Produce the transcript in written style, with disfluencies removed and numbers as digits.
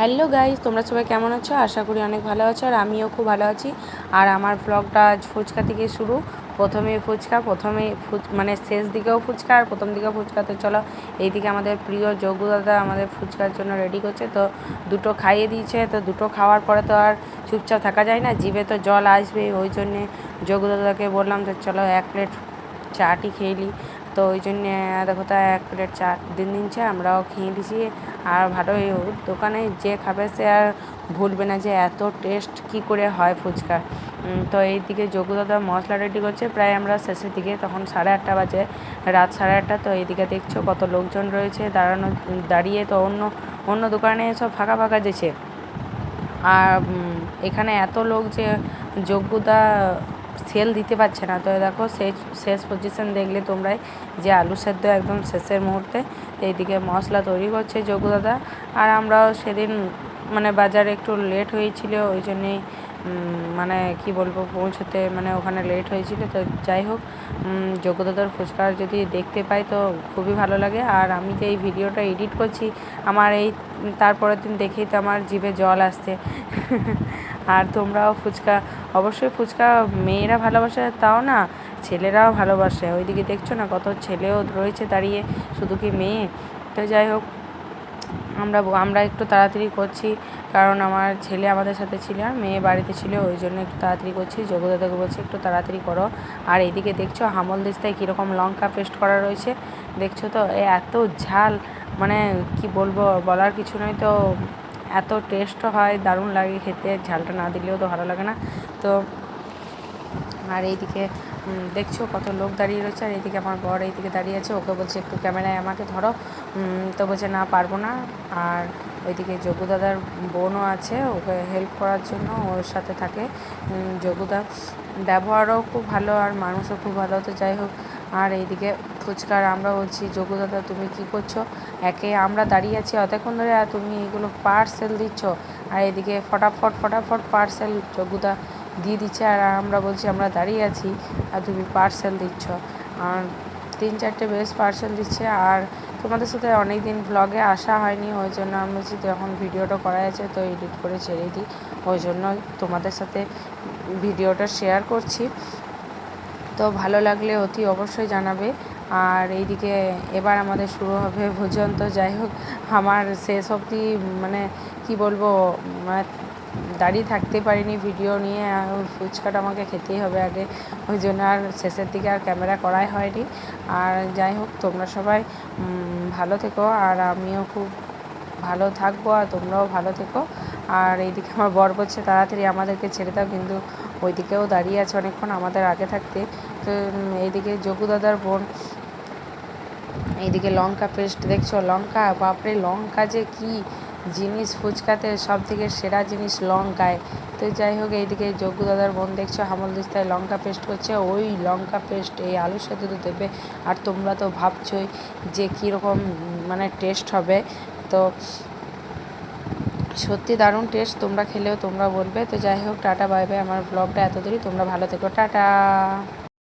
Hello guys, তোমরা সবাই কেমন আছো? আশা করি অনেক ভালো আছো, আর আমিও খুব ভালো আছি। আর আমার ব্লগটা আজ ফুচকা থেকে শুরু। প্রথমে ফুচকা, মানে শেষ দিকেও ফুচকা আর প্রথম দিকেও ফুচকা। তো চলো, এইদিকে আমাদের প্রিয় যোগু দাদা আমাদের ফুচকার জন্য রেডি করছে। তো দুটো খাইয়ে দিয়েছে, তো দুটো খাওয়ার পরে তো আর চুপচাপ থাকা যায় না, জিভে তো জল আসবে। ওই জন্যে যোগু দাদাকে বললাম যে চলো এক প্লেট চাটি খেয়ে নিই। তো ওই জন্যে দেখো তো এক প্লেট চা দিন চা আমরাও খেয়ে দিয়েছি। আর ভালোই, দোকানে যে খাবে সে আর ভুলবে না যে এত টেস্ট কি করে হয় ফুচকা। তো এইদিকে যোগু দাদা মশলা রেডি করছে। প্রায় আমরা শেষের দিকে, তখন 8:30 বাজে, রাত 8:30। তো এইদিকে দেখছো কত লোকজন রয়েছে দাঁড়িয়ে। তো অন্য দোকানে সব ফাঁকা ফাঁকা যেছে, আর এখানে এত লোক যে যোগ্যতা সেল দিতে পারছে না। তো দেখো শেষ পজিশন দেখলে তোমরাই, যে আলু সেদ্ধ একদম শেষের মুহূর্তে। এইদিকে মশলা তৈরি করছে যোগ্য দাদা। আর আমরাও সেদিন মানে বাজারে একটু লেট হয়েছিল, ওই জন্যেই মানে কি বলবো, পৌঁছতে মানে ওখানে লেট হয়েছিল। তো যাই হোক, যোগ্য দাদার ফুচকা যদি দেখতে পাই তো খুবই ভালো লাগে। আর আমি যে এই ভিডিওটা এডিট করছি, আমার এই তারপরের দিন দেখেই তো আমার জিভে জল আসছে। আর তোমরাও অবশ্যই ফুচকা মেয়েরা ভালোবাসে তাও না, ছেলেরাও ভালোবাসে। ওইদিকে দেখছো না কত ছেলেও রয়েছে দাঁড়িয়ে, শুধু কি মেয়ে? তো যাই হোক, আমরা একটু তাড়াতাড়ি করছি, কারণ আমার ছেলে আমাদের সাথে ছিল আর মেয়ে বাড়িতে ছিল, ওই জন্য একটু তাড়াতাড়ি করছি। যোগদাদাকে বলছি একটু তাড়াতাড়ি করো। আর এইদিকে দেখছো হামল দিস্তায় কীরকম লঙ্কা পেস্ট করা রয়েছে, দেখছো তো? এত ঝাল, মানে কি বলবো, বলার কিছু নয়। তো এত টেস্টও হয়, দারুণ লাগে খেতে, ঝালটা না দিলেও তো ভালো লাগে না। তো আর এইদিকে দেখছো কত লোক দাঁড়িয়ে রয়েছে। আর এইদিকে আমার বর এইদিকে দাঁড়িয়ে আছে, ওকে বলছে একটু ক্যামেরায় আমাকে ধরো। তো বলছে না, পারবো না। আর ওইদিকে যোগু দাদার বোনও আছে ওকে হেল্প করার জন্য, ওর সাথে থাকে। যোগুদা ব্যবহারও খুব ভালো আর মানুষও খুব ভালো। তো যাই হোক, আর এইদিকে ফুচকার আমরা বলছি যোগু দাদা তুমি কী করছো? আমরা দাঁড়িয়ে আছি অতক্ষণ ধরে, আর তুমি এগুলো পার্সেল দিচ্ছ। আর এদিকে ফটাফট পার্সেল যোগুদা দিয়ে দিচ্ছে, আর আমরা বলছি আমরা দাঁড়িয়ে আছি আর তুমি পার্সেল দিচ্ছ। আর 3-4টে বেশ পার্সেল দিচ্ছে। আর তোমাদের সাথে অনেক দিন ব্লগে আসা হয়নি, ওই জন্য আমি বলছি যখন ভিডিওটা করা আছে তো এডিট করে ছেড়ে দিই, ওই জন্য তোমাদের সাথে ভিডিওটা শেয়ার করছি। তো ভালো লাগলে অতি অবশ্যই জানাবে। আর এইদিকে এবার আমাদের শুরু হবে ভোজন। তো যাই হোক, আমার শেষ অবধি মানে কি বলবো, মানে দাঁড়িয়ে থাকতে পারিনি ভিডিও নিয়ে। ফুচকাটা আমাকে খেতেই হবে আগে, ওই জন্য আর শেষের দিকে আর ক্যামেরা করাই হয়নি। আর যাই হোক, তোমরা সবাই ভালো থেকো, আর আমিও খুব ভালো থাকবো, আর তোমরাও ভালো থেকো। আর এইদিকে আমার বর বলছে তাড়াতাড়ি আমাদেরকে ছেড়ে দাও, কিন্তু ওইদিকেও দাঁড়িয়ে আছে অনেকক্ষণ আমাদের আগে থাকতে। তো এইদিকে যোগু দাদার বোন এইদিকে লঙ্কা পেস্ট দেখছো, লঙ্কা, বাপরে লঙ্কা যে কি জিনিস ফুচকাতে সব থেকে সেরা জিনিস লঙ্কায়। তো যাই হোক, এইদিকে যোগ্য দাদার বোন দেখছো হামল দিস্তায় লঙ্কা পেস্ট করছে। ওই লঙ্কা পেস্ট এই আলুর সাথে তো দেবে, আর তোমরা তো ভাবছোই যে কীরকম মানে টেস্ট হবে। তো সত্যি দারুণ টেস্ট, তোমরা খেলেও তোমরা বলবে। তো যাই হোক, টাটা বাই বাই। আমার ব্লগটা এত দূরই, তোমরা ভালো থেকো, টাটা।